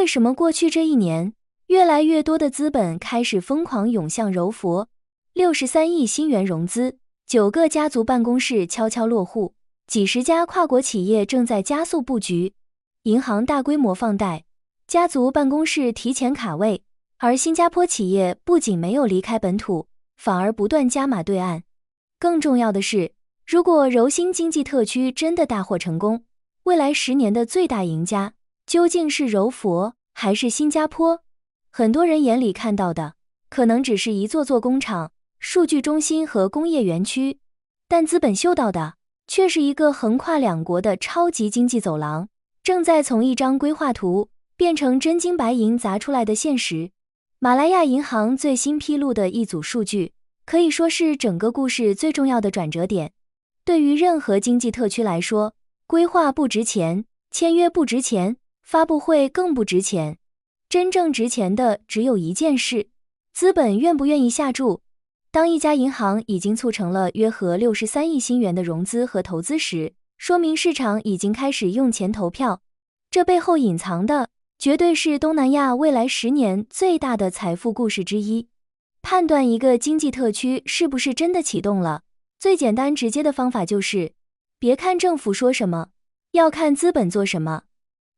为什么过去这一年，越来越多的资本开始疯狂涌向柔佛？63亿新元融资，9个家族办公室悄悄落户，几十家跨国企业正在加速布局，银行大规模放贷，家族办公室提前卡位，而新加坡企业不仅没有离开本土，反而不断加码对岸。更重要的是，如果柔新经济特区真的大获成功，未来10年的最大赢家究竟是柔佛还是新加坡？很多人眼里看到的可能只是一座座工厂、数据中心和工业园区，但资本嗅到的却是一个横跨2国的超级经济走廊，正在从一张规划图变成真金白银砸出来的现实。马来亚银行最新披露的一组数据，可以说是整个故事最重要的转折点。对于任何经济特区来说，规划不值钱，签约不值钱，发布会更不值钱。真正值钱的只有一件事，资本愿不愿意下注。当一家银行已经促成了约合63亿新元的融资和投资时，说明市场已经开始用钱投票。这背后隐藏的绝对是东南亚未来10年最大的财富故事之一。判断一个经济特区是不是真的启动了，最简单直接的方法就是别看政府说什么，要看资本做什么。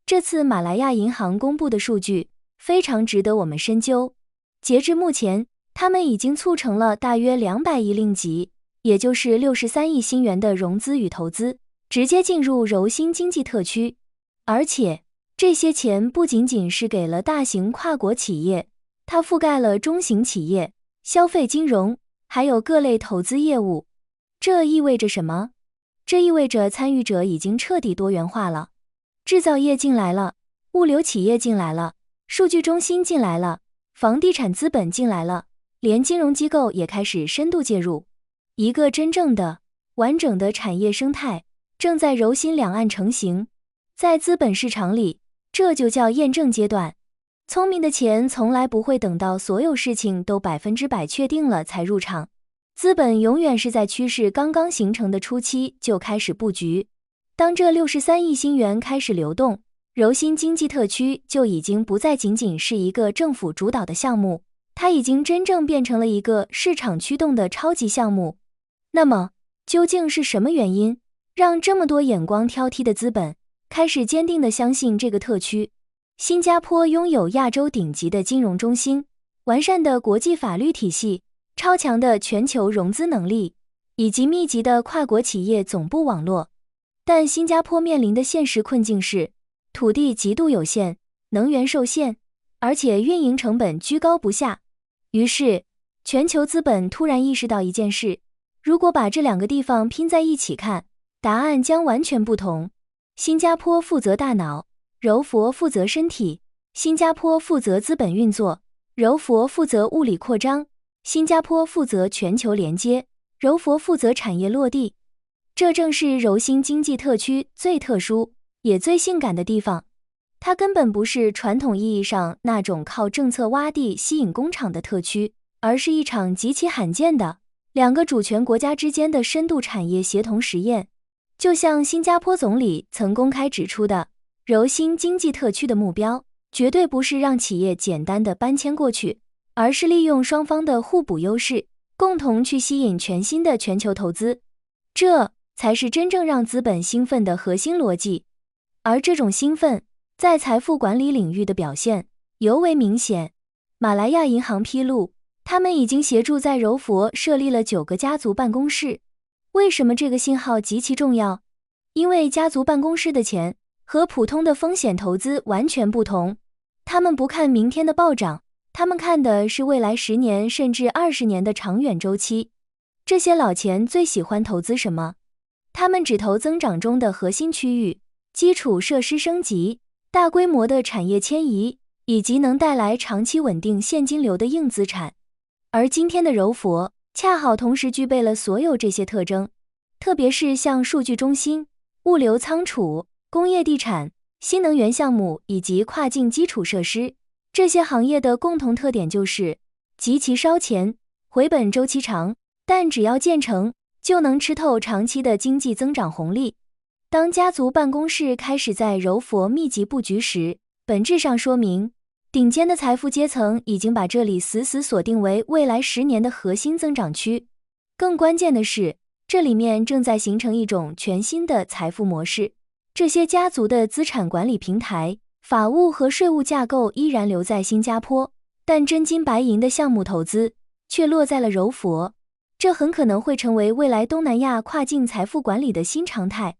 这次马来亚银行公布的数据非常值得我们深究。截至目前，他们已经促成了大约200亿令吉，也就是63亿新元的融资与投资，直接进入柔新经济特区。而且这些钱不仅仅是给了大型跨国企业，它覆盖了中型企业、消费金融，还有各类投资业务。这意味着什么？这意味着参与者已经彻底多元化了。制造业进来了，物流企业进来了，数据中心进来了，房地产资本进来了，连金融机构也开始深度介入。一个真正的、完整的产业生态正在柔新两岸成型。在资本市场里，这就叫验证阶段。聪明的钱从来不会等到所有事情都100%确定了才入场，资本永远是在趋势刚刚形成的初期就开始布局。当这63亿新元开始流动，柔新经济特区就已经不再仅仅是一个政府主导的项目，它已经真正变成了一个市场驱动的超级项目。那么，究竟是什么原因，让这么多眼光挑剔的资本开始坚定地相信这个特区？新加坡拥有亚洲顶级的金融中心、完善的国际法律体系、超强的全球融资能力，以及密集的跨国企业总部网络。但新加坡面临的现实困境是，土地极度有限，能源受限，而且运营成本居高不下。于是，全球资本突然意识到一件事，如果把这2个地方拼在一起看，答案将完全不同。新加坡负责大脑，柔佛负责身体；新加坡负责资本运作，柔佛负责物理扩张；新加坡负责全球连接，柔佛负责产业落地。这正是柔新经济特区最特殊也最性感的地方。它根本不是传统意义上那种靠政策洼地吸引工厂的特区，而是一场极其罕见的2个主权国家之间的深度产业协同实验。就像新加坡总理曾公开指出的，柔新经济特区的目标绝对不是让企业简单的搬迁过去，而是利用双方的互补优势，共同去吸引全新的全球投资。这才是真正让资本兴奋的核心逻辑。而这种兴奋在财富管理领域的表现尤为明显。马来亚银行披露，他们已经协助在柔佛设立了9个家族办公室。为什么这个信号极其重要？因为家族办公室的钱和普通的风险投资完全不同。他们不看明天的暴涨，他们看的是未来10年甚至20年的长远周期。这些老钱最喜欢投资什么？他们只投增长中的核心区域、基础设施升级、大规模的产业迁移，以及能带来长期稳定现金流的硬资产。而今天的柔佛恰好同时具备了所有这些特征，特别是像数据中心、物流仓储、工业地产、新能源项目以及跨境基础设施。这些行业的共同特点就是极其烧钱，回本周期长，但只要建成就能吃透长期的经济增长红利。当家族办公室开始在柔佛密集布局时，本质上说明，顶尖的财富阶层已经把这里死死锁定为未来10年的核心增长区。更关键的是，这里面正在形成一种全新的财富模式。这些家族的资产管理平台、法务和税务架构依然留在新加坡，但真金白银的项目投资却落在了柔佛。这很可能会成为未来东南亚跨境财富管理的新常态。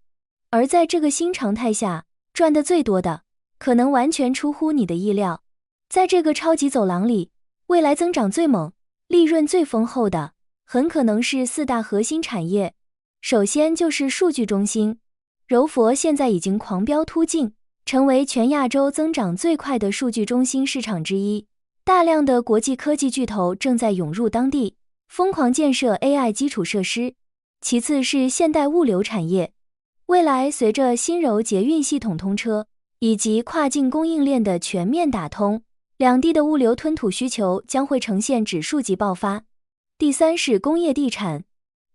而在这个新常态下，赚得最多的可能完全出乎你的意料。在这个超级走廊里，未来增长最猛、利润最丰厚的很可能是4大核心产业。首先就是数据中心，柔佛现在已经狂飙突进，成为全亚洲增长最快的数据中心市场之一。大量的国际科技巨头正在涌入当地，疯狂建设 AI 基础设施。其次是现代物流产业，未来随着新柔捷运系统通车，以及跨境供应链的全面打通，两地的物流吞吐需求将会呈现指数级爆发。第三是工业地产，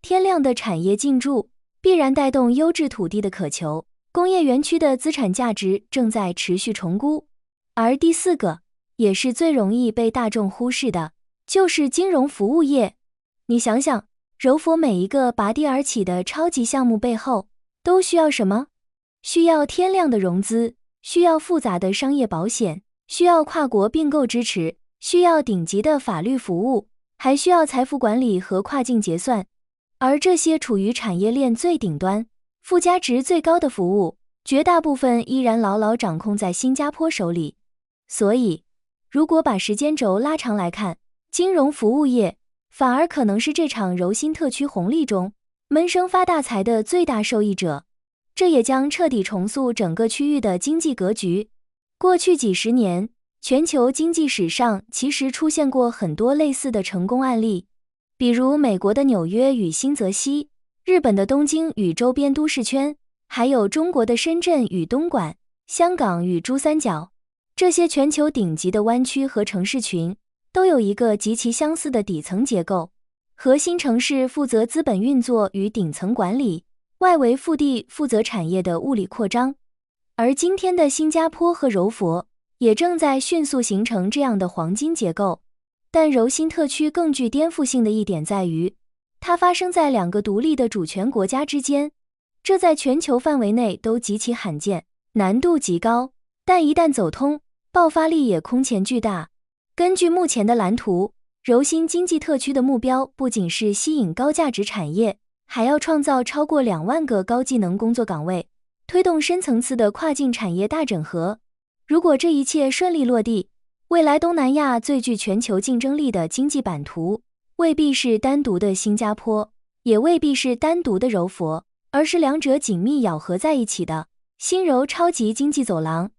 天量的产业进驻必然带动优质土地的渴求，工业园区的资产价值正在持续重估。而第四个，也是最容易被大众忽视的，就是金融服务业。你想想，柔佛每一个拔地而起的超级项目背后都需要什么？需要天量的融资，需要复杂的商业保险，需要跨国并购支持，需要顶级的法律服务，还需要财富管理和跨境结算。而这些处于产业链最顶端、附加值最高的服务，绝大部分依然牢牢掌控在新加坡手里。所以，如果把时间轴拉长来看，金融服务业反而可能是这场柔新特区红利中闷声发大财的最大受益者。这也将彻底重塑整个区域的经济格局。过去几十年，全球经济史上其实出现过很多类似的成功案例，比如美国的纽约与新泽西，日本的东京与周边都市圈，还有中国的深圳与东莞，香港与珠三角。这些全球顶级的湾区和城市群都有一个极其相似的底层结构，核心城市负责资本运作与顶层管理，外围腹地负责产业的物理扩张。而今天的新加坡和柔佛也正在迅速形成这样的黄金结构。但柔新特区更具颠覆性的一点在于，它发生在2个独立的主权国家之间，这在全球范围内都极其罕见，难度极高，但一旦走通，爆发力也空前巨大。根据目前的蓝图，柔新经济特区的目标不仅是吸引高价值产业，还要创造超过2万个高技能工作岗位，推动深层次的跨境产业大整合。如果这一切顺利落地，未来东南亚最具全球竞争力的经济版图，未必是单独的新加坡，也未必是单独的柔佛，而是两者紧密咬合在一起的新柔超级经济走廊。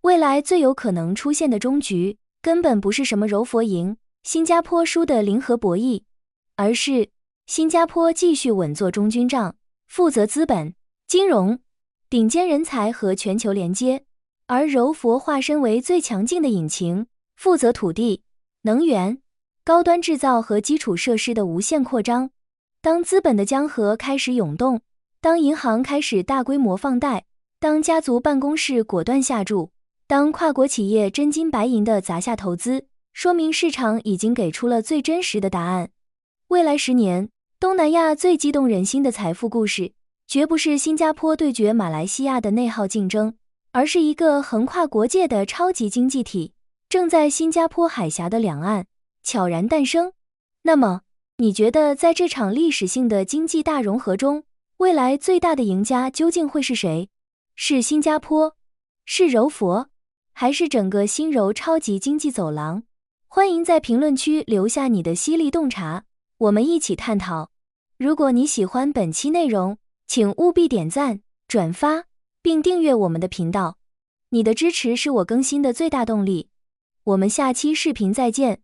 未来最有可能出现的终局，根本不是什么柔佛赢，新加坡输的零和博弈，而是新加坡继续稳坐中军帐，负责资本、金融、顶尖人才和全球连接，而柔佛化身为最强劲的引擎，负责土地、能源、高端制造和基础设施的无限扩张。当资本的江河开始涌动，当银行开始大规模放贷，当家族办公室果断下注，当跨国企业真金白银的砸下投资，说明市场已经给出了最真实的答案。未来10年，东南亚最激动人心的财富故事，绝不是新加坡对决马来西亚的内耗竞争，而是一个横跨国界的超级经济体，正在新加坡海峡的两岸悄然诞生。那么，你觉得在这场历史性的经济大融合中，未来最大的赢家究竟会是谁？是新加坡？是柔佛？还是整个新柔超级经济走廊？欢迎在评论区留下你的犀利洞察，我们一起探讨。如果你喜欢本期内容，请务必点赞、转发，并订阅我们的频道。你的支持是我更新的最大动力。我们下期视频再见。